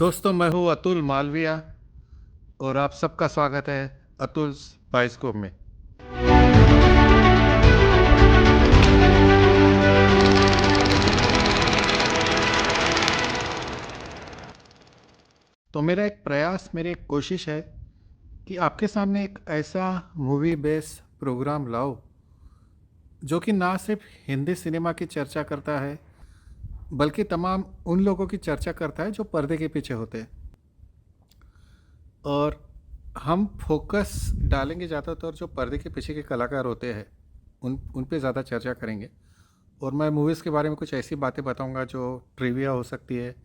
दोस्तों, मैं हूँ अतुल मालविया और आप सबका स्वागत है अतुल बाइस्कोप में। तो मेरा एक प्रयास, मेरी एक कोशिश है कि आपके सामने एक ऐसा मूवी बेस प्रोग्राम लाओ जो कि ना सिर्फ हिंदी सिनेमा की चर्चा करता है, बल्कि तमाम उन लोगों की चर्चा करता है जो पर्दे के पीछे होते हैं। और हम फोकस डालेंगे ज़्यादातर जो पर्दे के पीछे के कलाकार होते हैं, उन पे ज़्यादा चर्चा करेंगे। और मैं मूवीज़ के बारे में कुछ ऐसी बातें बताऊंगा जो ट्रिविया हो सकती है।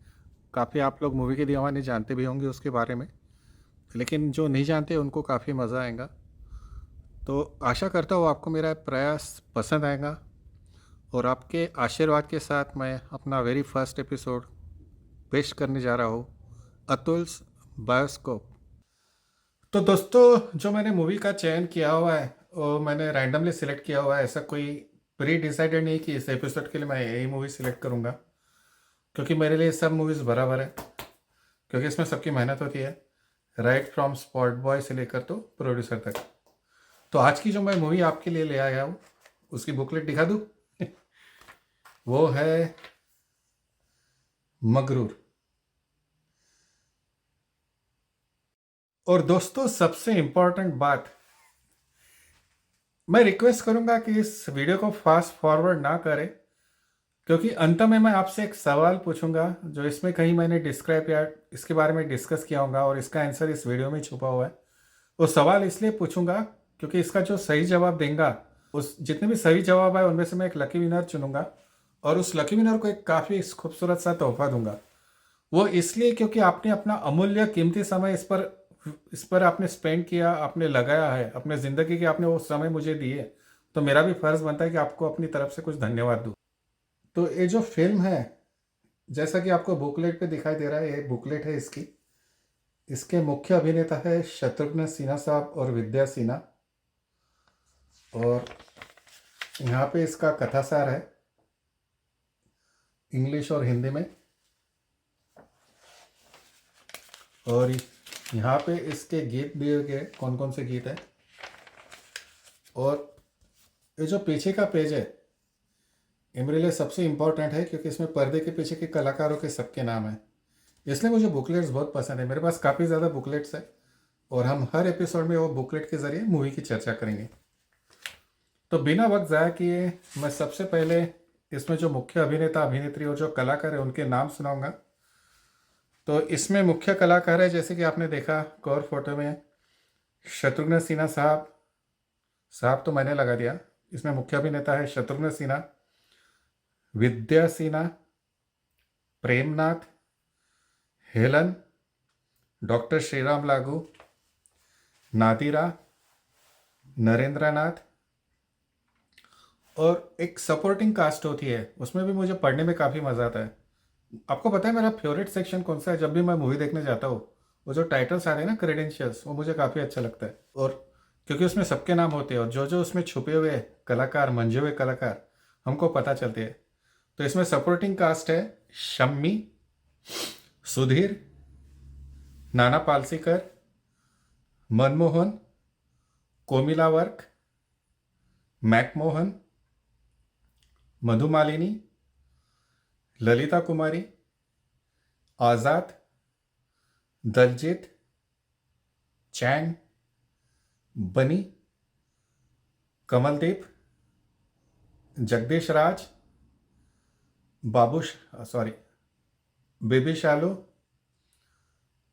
काफ़ी आप लोग मूवी के दीवाने जानते भी होंगे उसके बारे में, लेकिन जो नहीं जानते उनको काफ़ी मज़ा आएगा। तो आशा करता हूँ आपको मेरा प्रयास पसंद आएगा और आपके आशीर्वाद के साथ मैं अपना वेरी फर्स्ट एपिसोड पेश करने जा रहा हूँ, अतुल्स बायोस्कोप। तो दोस्तों, जो मैंने मूवी का चयन किया हुआ है वो मैंने रैंडमली सिलेक्ट किया हुआ है। ऐसा कोई प्री डिसाइडेड नहीं कि इस एपिसोड के लिए मैं यही मूवी सिलेक्ट करूँगा, क्योंकि मेरे लिए सब मूवीज़ बराबर है, क्योंकि इसमें सबकी मेहनत होती है, राइट फ्रॉम स्पॉट बॉय से लेकर तो प्रोड्यूसर तक। तो आज की जो मैं मूवी आपके लिए ले आया हूँ उसकी बुकलेट दिखा दूँ। वो है मगरूर। और दोस्तों, सबसे इम्पोर्टेंट बात, मैं रिक्वेस्ट करूंगा कि इस वीडियो को फास्ट फॉरवर्ड ना करें, क्योंकि अंत में मैं आपसे एक सवाल पूछूंगा जो इसमें कहीं मैंने डिस्क्राइब या इसके बारे में डिस्कस किया होगा और इसका आंसर इस वीडियो में छुपा हुआ है। वो सवाल इसलिए पूछूंगा क्योंकि इसका जो सही जवाब देगा, उस जितने भी सही जवाब है उनमें से मैं एक लकी विनर चुनूंगा और उस लकी विनर को एक काफ़ी खूबसूरत सा तोहफा दूंगा। वो इसलिए क्योंकि आपने अपना अमूल्य कीमती समय इस पर आपने स्पेंड किया, आपने लगाया है, अपने ज़िंदगी के आपने वो समय मुझे दिए, तो मेरा भी फ़र्ज़ बनता है कि आपको अपनी तरफ से कुछ धन्यवाद दूँ। तो ये जो फिल्म है, जैसा कि आपको बुकलेट पे दिखाई दे रहा है, ये बुकलेट है इसकी। इसके मुख्य अभिनेता है शत्रुघ्न सिन्हा साहब और विद्या सिन्हा। और यहाँ पे इसका कथासार है इंग्लिश और हिंदी में। और यहाँ पे इसके गीत दिए गए, कौन कौन से गीत हैं। और ये जो पीछे का पेज है ये मेरे लिए सबसे इम्पोर्टेंट है, क्योंकि इसमें पर्दे के पीछे के कलाकारों के सबके नाम हैं। इसलिए मुझे बुकलेट्स बहुत पसंद है। मेरे पास काफ़ी ज़्यादा बुकलेट्स है और हम हर एपिसोड में वो बुकलेट के ज़रिए मूवी की चर्चा करेंगे। तो बिना वक्त ज़ाया किए मैं सबसे पहले इसमें जो मुख्य अभिनेता अभिनेत्री और जो कलाकार है उनके नाम सुनाऊंगा। तो इसमें मुख्य कलाकार है, जैसे कि आपने देखा कवर फोटो में, शत्रुघ्न सिन्हा साहब। साहब तो मैंने लगा दिया। इसमें मुख्य अभिनेता है शत्रुघ्न सिन्हा, विद्या सिन्हा, प्रेमनाथ, हेलन, डॉक्टर श्रीराम लागू, नादिरा, नरेंद्रनाथ। और एक सपोर्टिंग कास्ट होती है, उसमें भी मुझे पढ़ने में काफ़ी मज़ा आता है। आपको पता है मेरा फेवरेट सेक्शन कौन सा है? जब भी मैं मूवी देखने जाता हूँ, वो जो टाइटल्स आ रहे हैं ना, क्रेडेंशियल्स, वो मुझे काफ़ी अच्छा लगता है। और क्योंकि उसमें सबके नाम होते हैं और जो जो उसमें छुपे हुए कलाकार, मंजे हुए कलाकार हमको पता चलते हैं। तो इसमें सपोर्टिंग कास्ट है शम्मी, सुधीर, नाना पालसीकर, मनमोहन, कोमिला वर्क, मैकमोहन, मधुमालिनी, ललिता कुमारी, आज़ाद, दलजीत, चैंग, बनी, कमलदीप, जगदीश राज, बेबी शालू,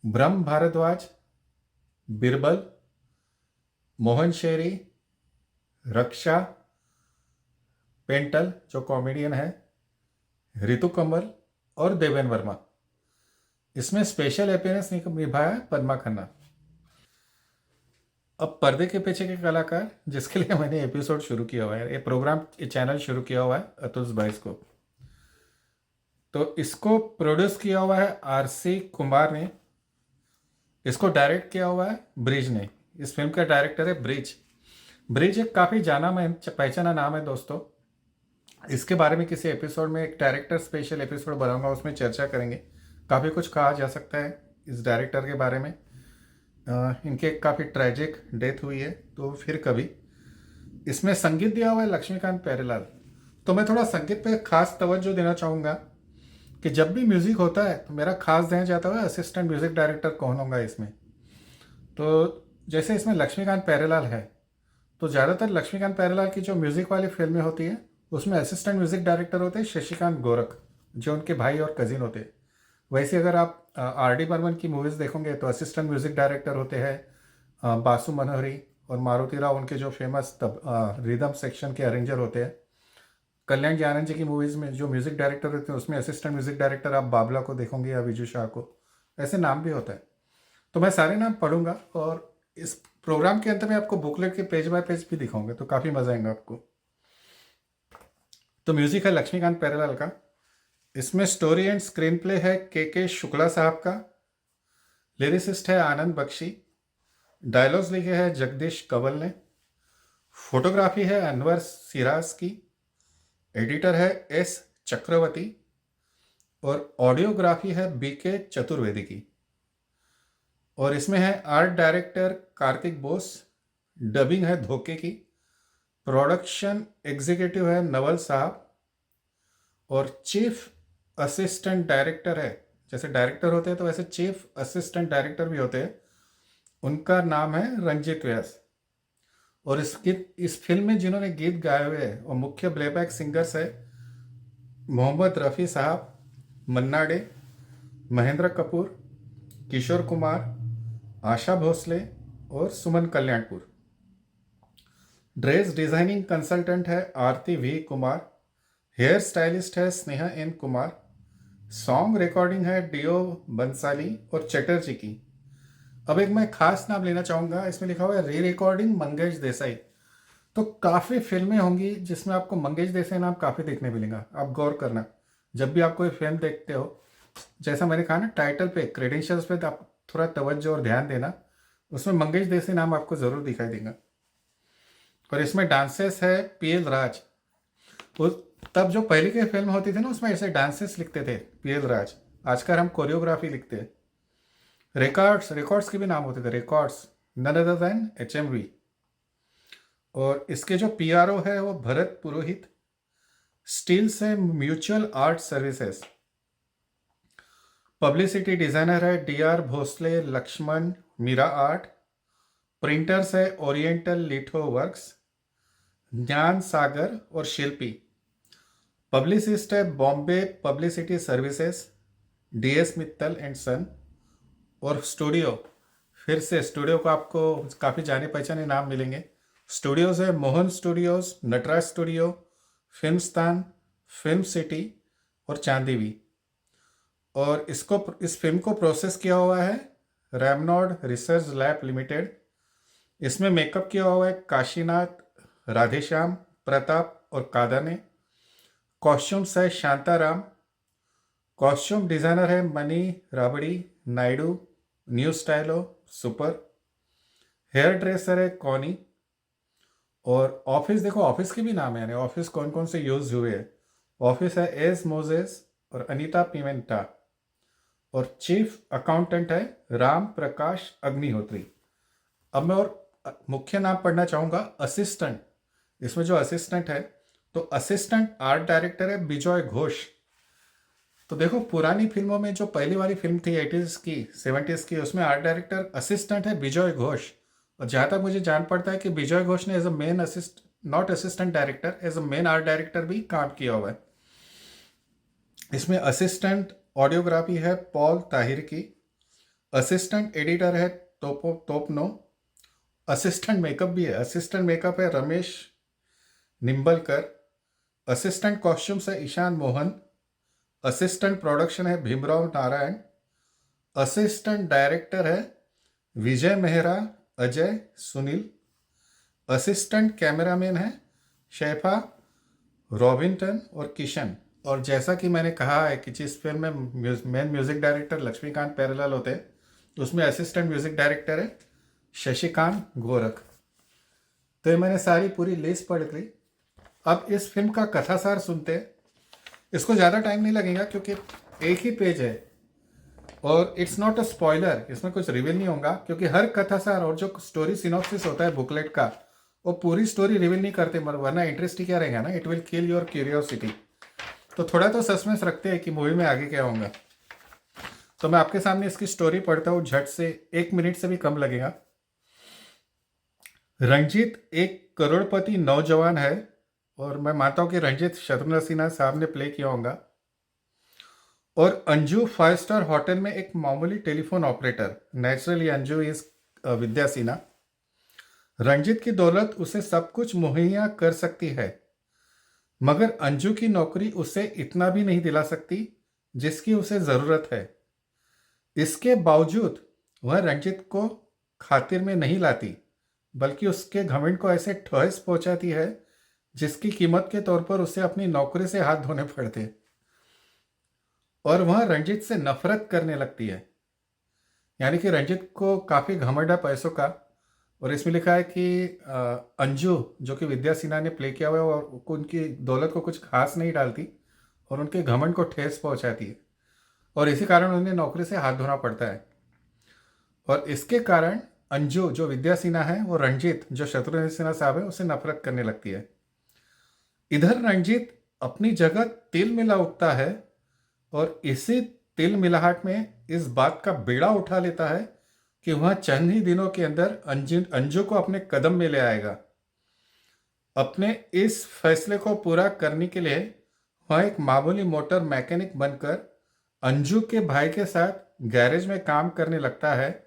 ब्रह्म भारद्वाज, बिरबल, मोहन शेरी, रक्षा, पेंटल जो कॉमेडियन है, रितु कंवल और देवेन वर्मा। इसमें स्पेशल अपीयरेंस निभाया पद्मा खन्ना। अब पर्दे के पीछे के कलाकार, जिसके लिए मैंने एपिसोड शुरू किया हुआ है, ये प्रोग्राम, ये चैनल शुरू किया हुआ है, अतुल्स बाइस्कोप। तो इसको प्रोड्यूस किया हुआ है आरसी कुमार ने। इसको डायरेक्ट किया हुआ है ब्रिज ने। इस फिल्म का डायरेक्टर है ब्रिज। ब्रिज एक काफ़ी जाना पहचाना नाम है दोस्तों। इसके बारे में किसी एपिसोड में एक डायरेक्टर स्पेशल एपिसोड बनाऊंगा, उसमें चर्चा करेंगे। काफ़ी कुछ कहा जा सकता है इस डायरेक्टर के बारे में। इनके काफ़ी ट्रेजिक डेथ हुई है, तो फिर कभी। इसमें संगीत दिया हुआ है लक्ष्मीकांत प्यारेलाल। तो मैं थोड़ा संगीत पे खास तवज्जो देना चाहूँगा कि जब भी म्यूज़िक होता है तो मेरा खास ध्यान जाता है असिस्टेंट म्यूज़िक डायरेक्टर कौन होगा इसमें। तो जैसे इसमें लक्ष्मीकांत प्यारेलाल है, तो ज़्यादातर लक्ष्मीकांत प्यारेलाल की जो म्यूज़िक वाली फिल्में होती हैं उसमें असिस्टेंट म्यूज़िक डायरेक्टर होते हैं शशिकांत गोरख, जो उनके भाई और कज़िन होते हैं। वैसे अगर आप आर डी बर्मन की मूवीज़ देखोगे तो असिस्टेंट म्यूज़िक डायरेक्टर होते हैं बासु मनोहरी और मारुति राव, उनके जो फेमस रिदम सेक्शन के अरेंजर होते हैं। कल्याण जी आनंद जी की मूवीज़ में जो म्यूज़िक डायरेक्टर होते हैं उसमें असिस्टेंट म्यूज़िक डायरेक्टर आप बाबला को देखोगे या विजू शाह को, ऐसे नाम भी होता है। तो मैं सारे नाम पढ़ूंगा और इस प्रोग्राम के अंत में आपको बुकलेट के पेज बाय पेज भी दिखाऊंगा, तो काफ़ी मज़ा आएगा आपको। तो म्यूज़िक है लक्ष्मीकांत प्यारेलाल का। इसमें स्टोरी एंड स्क्रीन प्ले है के शुक्ला साहब का। लिरिसिस्ट है आनंद बख्शी। डायलॉग्स लिखे हैं जगदीश कंवल ने। फोटोग्राफी है अनवर सिराज की। एडिटर है एस चक्रवर्ती। और ऑडियोग्राफी है बीके चतुर्वेदी की। और इसमें है art director Kartik Bose. Dubbing है धोखे की। प्रोडक्शन एग्जीक्यूटिव है नवल साहब। और चीफ असिस्टेंट डायरेक्टर है, जैसे डायरेक्टर होते हैं तो वैसे चीफ असिस्टेंट डायरेक्टर भी होते हैं, उनका नाम है रंजीत व्यास। और इस फिल्म में जिन्होंने गीत गाए हुए हैं और मुख्य प्लेबैक सिंगर्स है मोहम्मद रफ़ी साहब, मन्ना डे, महेंद्र कपूर, किशोर कुमार, आशा भोसले और Suman Kalyanpur. Dress designing consultant है Aarti V Kumar. Hair stylist है Sneha N Kumar. Song recording है डीओ बंसाली और चटर्जी की। अब एक मैं खास नाम लेना चाहूँगा, इसमें लिखा हुआ है री रिकॉर्डिंग मंगेश देसाई। तो काफ़ी फिल्में होंगी जिसमें आपको मंगेश देसाई नाम काफ़ी देखने मिलेगा। आप गौर करना, जब भी आप कोई फिल्म देखते हो, जैसा मैंने कहा ना टाइटल पे, क्रेडेंशियल्स पे, तो आप थोड़ा तवज्जो और ध्यान देना, उसमें मंगेश देसाई नाम आपको ज़रूर दिखाई देगा। और इसमें डांसेस है पीएल राज। उस तब जो पहले की फिल्म होती थी ना उसमें ऐसे डांसेस लिखते थे पीएल राज, आजकल हम कोरियोग्राफी लिखते हैं। रिकॉर्ड्स के भी नाम होते थे, records none other than HMV। और इसके जो पीआरओ है वो भरत पुरोहित। स्टील से Mutual Art Services. Publicity designer है D R Bhosle Lakshman Meera Art. Printers है Oriental Litho Works, Gyan Sagar और शिल्पी। पब्लिसिस्ट है Bombay Publicity Services, DS Mittal and son. और स्टूडियो, फिर से स्टूडियो को आपको काफ़ी जाने पहचाने नाम मिलेंगे। स्टूडियोज है Mohan studios, Natraj studio, Filmistan, Film City और चांदीवी। और इस फिल्म को प्रोसेस किया हुआ है रैमनॉड रिसर्च लैब लिमिटेड। इसमें मेकअप किया हुआ है काशीनाथ, राधेश्याम, प्रताप और कादा ने। कॉस्ट्यूम्स है शांताराम। कॉस्ट्यूम डिज़ाइनर है Mani Rabri Naidu, new stylo super. Hairdresser है कॉनी। और ऑफिस देखो, ऑफिस के भी नाम है, यानी ऑफिस कौन कौन से यूज हुए हैं। ऑफिस है एस मोजेस और अनीता पिमेंटा। और चीफ अकाउंटेंट है राम प्रकाश अग्निहोत्री। अब मैं और मुख्य नाम पढ़ना चाहूँगा असिस्टेंट। इसमें जो असिस्टेंट है, तो असिस्टेंट आर्ट डायरेक्टर है बिजॉय घोष। तो देखो पुरानी फिल्मों में जो पहली वाली फिल्म थी 80s की 70s की, उसमें आर्ट डायरेक्टर असिस्टेंट है बिजॉय घोष। और जहाँ तक मुझे जान पड़ता है कि बिजॉय घोष ने as a main not assistant director, as a main art director भी काम किया हुआ है। इसमें असिस्टेंट ऑडियोग्राफी है पॉल ताहिर की। असिस्टेंट एडिटर है तोपनो। असिस्टेंट मेकअप भी है, असिस्टेंट मेकअप है रमेश निम्बलकर। असिस्टेंट कॉस्ट्यूम्स है ईशान मोहन। असिस्टेंट प्रोडक्शन है भीमराव नारायण। असिस्टेंट डायरेक्टर है विजय मेहरा, अजय, सुनील। असिस्टेंट कैमरामैन है शेफा, रॉबिन्टन और किशन। और जैसा कि मैंने कहा है कि जिस फिल्म में main music director Laxmikant Pyarelal होते हैं, तो उसमें असिस्टेंट म्यूजिक डायरेक्टर है शशिकांत गोरख। तो ये मैंने सारी पूरी लिस्ट पढ़ ली। अब इस फिल्म का कथासार सुनते हैं। इसको ज़्यादा टाइम नहीं लगेगा क्योंकि एक ही पेज है, और इट्स नॉट अ स्पॉइलर, इसमें कुछ रिवील नहीं होगा क्योंकि हर कथा सार और जो स्टोरी सिनॉप्सिस होता है बुकलेट का, वो पूरी स्टोरी रिवील नहीं करते, मगर वरना इंटरेस्ट ही क्या रहेगा ना, it will kill your curiosity. तो थोड़ा तो सस्पेंस रखते हैं कि मूवी में आगे क्या होगा। तो मैं आपके सामने इसकी स्टोरी पढ़ता हूँ झट से, 1 मिनट से भी कम लगेगा। रंजीत एक करोड़पति नौजवान है, और मैं मानता हूँ कि रंजीत शत्रुघ्न सिन्हा साहब ने प्ले किया होगा। और अंजू 5 स्टार होटल में एक मामूली telephone operator. Naturally Anju is Vidya Sinha. Ranjit की दौलत उसे सब कुछ मुहैया कर सकती है, मगर अंजू की नौकरी उसे इतना भी नहीं दिला सकती जिसकी उसे ज़रूरत है। इसके बावजूद वह रंजीत को खातिर में नहीं लाती, बल्कि उसके घमंड को ऐसे ठेस पहुंचाती है जिसकी कीमत के तौर पर उसे अपनी नौकरी से हाथ धोने पड़ते, और वह रंजीत से नफरत करने लगती है। यानी कि रंजीत को काफ़ी घमंड है पैसों का। और इसमें लिखा है कि अंजू, जो कि विद्या सिन्हा ने प्ले किया हुआ है, और उनकी दौलत को कुछ खास नहीं डालती और उनके घमंड को ठेस पहुंचाती है, और इसी कारण उन्हें नौकरी से हाथ धोना पड़ता है। और इसके कारण अंजू, जो विद्या सिन्हा है, वो रंजीत, जो शत्रुघ्न सिन्हा साहब है, उसे नफरत करने लगती है। इधर रंजीत अपनी जगह तिल मिला उठता है, और इसी तिल मिलाहट में इस बात का बेड़ा उठा लेता है कि वह चंद ही दिनों के अंदर अंजू को अपने कदम में ले आएगा। अपने इस फैसले को पूरा करने के लिए वह एक मामूली मोटर मैकेनिक बनकर अंजू के भाई के साथ गैरेज में काम करने लगता है,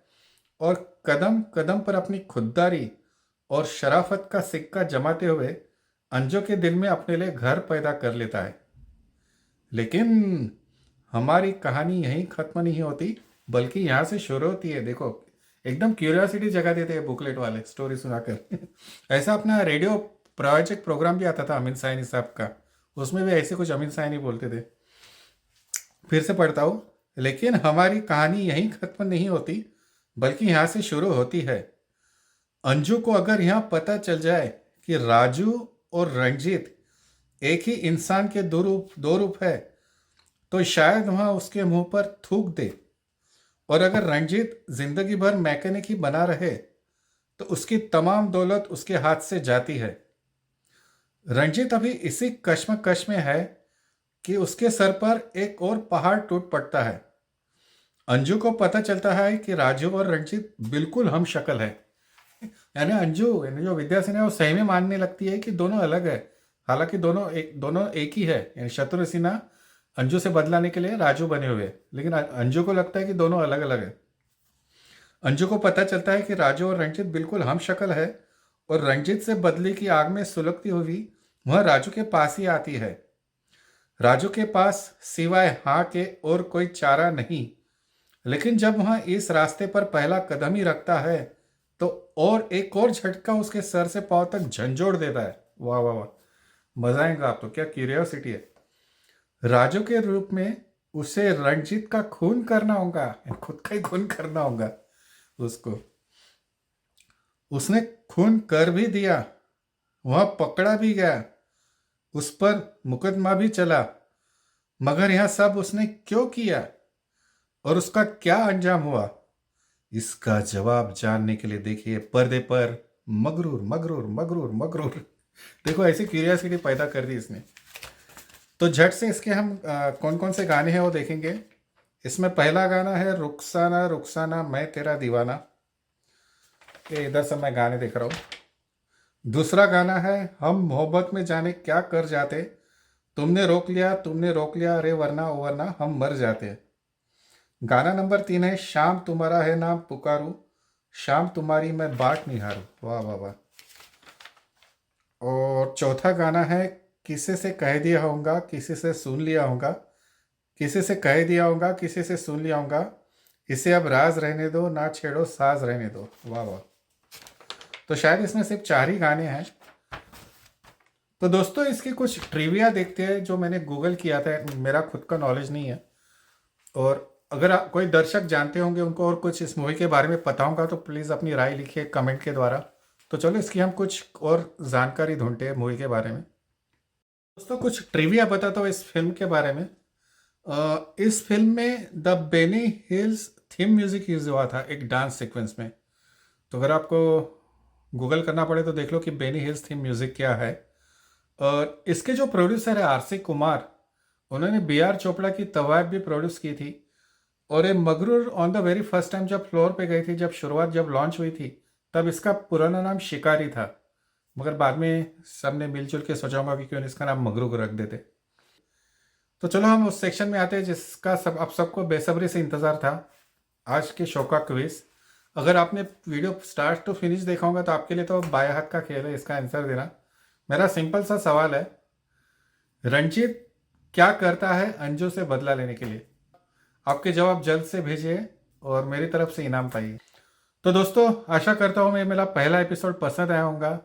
और कदम कदम पर अपनी खुददारी और शराफत का सिक्का जमाते हुए अंजू के दिल में अपने लिए घर पैदा कर लेता है। लेकिन हमारी कहानी यहीं खत्म नहीं होती, बल्कि यहाँ से शुरू होती है। देखो, एकदम क्यूरियोसिटी जगा देते हैं बुकलेट वाले स्टोरी सुनाकर। ऐसा अपना रेडियो प्रायोजक प्रोग्राम भी आता था अमीन साइनी साहब का, उसमें भी ऐसे कुछ अमीन साइनी बोलते थे। फिर से पढ़ता हूँ, लेकिन हमारी कहानी यहीं खत्म नहीं होती, बल्कि यहाँ से शुरू होती है। अंजू को अगर यहाँ पता चल जाए कि राजू और रंजीत एक ही इंसान के दो रूप है, तो शायद वह उसके मुंह पर थूक दे। और अगर रंजीत जिंदगी भर मैकेनिक ही बना रहे, तो उसकी तमाम दौलत उसके हाथ से जाती है। रंजीत अभी इसी कश्मकश में है कि उसके सर पर एक और पहाड़ टूट पड़ता है। अंजू को पता चलता है कि राजू और रंजीत बिल्कुल हम शक्ल है। यानी अंजू, यानी जो विद्या सिन्हा है, वो सही में मानने लगती है कि दोनों अलग है, हालांकि दोनों एक ही है। यानी शत्रुघ्न सिन्हा अंजू से बदलाने के लिए राजू बने हुए, लेकिन अंजू को लगता है कि दोनों अलग अलग है। अंजू को पता चलता है कि राजू और रंजीत बिल्कुल हम शक्ल है, और रंजीत से बदले की आग में सुलगती हुई वह राजू के पास ही आती है। राजू के पास सिवाय हाँ के और कोई चारा नहीं। लेकिन जब वह इस रास्ते पर पहला कदम ही रखता है, तो और एक और झटका उसके सर से पांव तक झंझोड़ देता है। वाह वाह वाह, मजा आएगा। आप तो क्या क्यूरियोसिटी है। राजू के रूप में उसे रंजीत का खून करना होगा, खुद का ही खून करना होगा उसको। उसने खून कर भी दिया, वह पकड़ा भी गया, उस पर मुकदमा भी चला। मगर यह सब उसने क्यों किया, और उसका क्या अंजाम हुआ, इसका जवाब जानने के लिए देखिए पर्दे पर मगरूर मगरूर मगरूर मगरूर। देखो, ऐसी क्यूरियोसिटी पैदा कर दी इसने। तो झट से इसके हम कौन कौन से गाने हैं वो देखेंगे। इसमें पहला गाना है रुखसाना रुखसाना मैं तेरा दीवाना। ये इधर से मैं गाने देख रहा हूँ। दूसरा गाना है हम मोहब्बत में जाने क्या कर जाते, तुमने रोक लिया अरे वरना ओ वरना हम मर जाते। गाना नंबर 3 है शाम तुम्हारा है नाम पुकारूं, शाम तुम्हारी मैं बाट निहारूं। वाह वाह वाह। और चौथा गाना है किसी से कह दिया होगा किसी से सुन लिया होगा, किसी से कह दिया होगा किसी से सुन लिया होगा, इसे अब राज रहने दो ना छेड़ो साज रहने दो। वाह वाह। तो शायद इसमें सिर्फ 4 ही गाने हैं। तो दोस्तों, इसकी कुछ ट्रिविया देखते हैं जो मैंने गूगल किया था, मेरा खुद का नॉलेज नहीं है। और अगर कोई दर्शक जानते होंगे, उनको और कुछ इस मूवी के बारे में पता होगा, तो प्लीज़ अपनी राय लिखिए कमेंट के द्वारा। तो चलो इसकी हम कुछ और जानकारी ढूंढते हैं मूवी के बारे में। दोस्तों, कुछ ट्रिविया बताता हूँ इस फिल्म के बारे में। इस फिल्म में the Benny Hill's theme music use हुआ था एक डांस सीक्वेंस में। तो अगर आपको गूगल करना पड़े तो देख लो कि बेनी हिल्स थीम म्यूजिक क्या है। और इसके जो प्रोड्यूसर है आरसी कुमार, उन्होंने बी आर चोपड़ा की तवायफ भी प्रोड्यूस की थी। और ये मगरूर on the very first time जब फ्लोर पे गई थी, जब शुरुआत जब लॉन्च हुई थी, तब इसका पुराना नाम शिकारी था। मगर बाद में सब ने मिलजुल के सोचा होगा कि क्यों नहीं इसका नाम मगरूर रख देते। तो चलो हम उस सेक्शन में आते हैं जिसका सब आप सबको बेसब्री से इंतज़ार था, आज के शो का क्विज। अगर आपने वीडियो स्टार्ट टू फिनिश देखा होगा तो आपके लिए तो बाएं हाथ का खेल है इसका आंसर देना। मेरा सिंपल सा सवाल है, रंजीत क्या करता है अंजू से बदला लेने के लिए? आपके जवाब जल्द से भेजिए और मेरी तरफ से इनाम पाइए। तो दोस्तों, आशा करता हूँ मैं मेरा पहला एपिसोड पसंद आया होगा।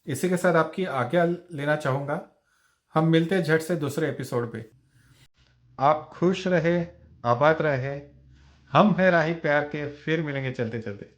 इसी के साथ आपकी आज्ञा लेना चाहूँगा। हम मिलते हैं झट से दूसरे एपिसोड पे। आप खुश रहे, आबाद रहे। हम हैं राही प्यार के, फिर मिलेंगे चलते चलते।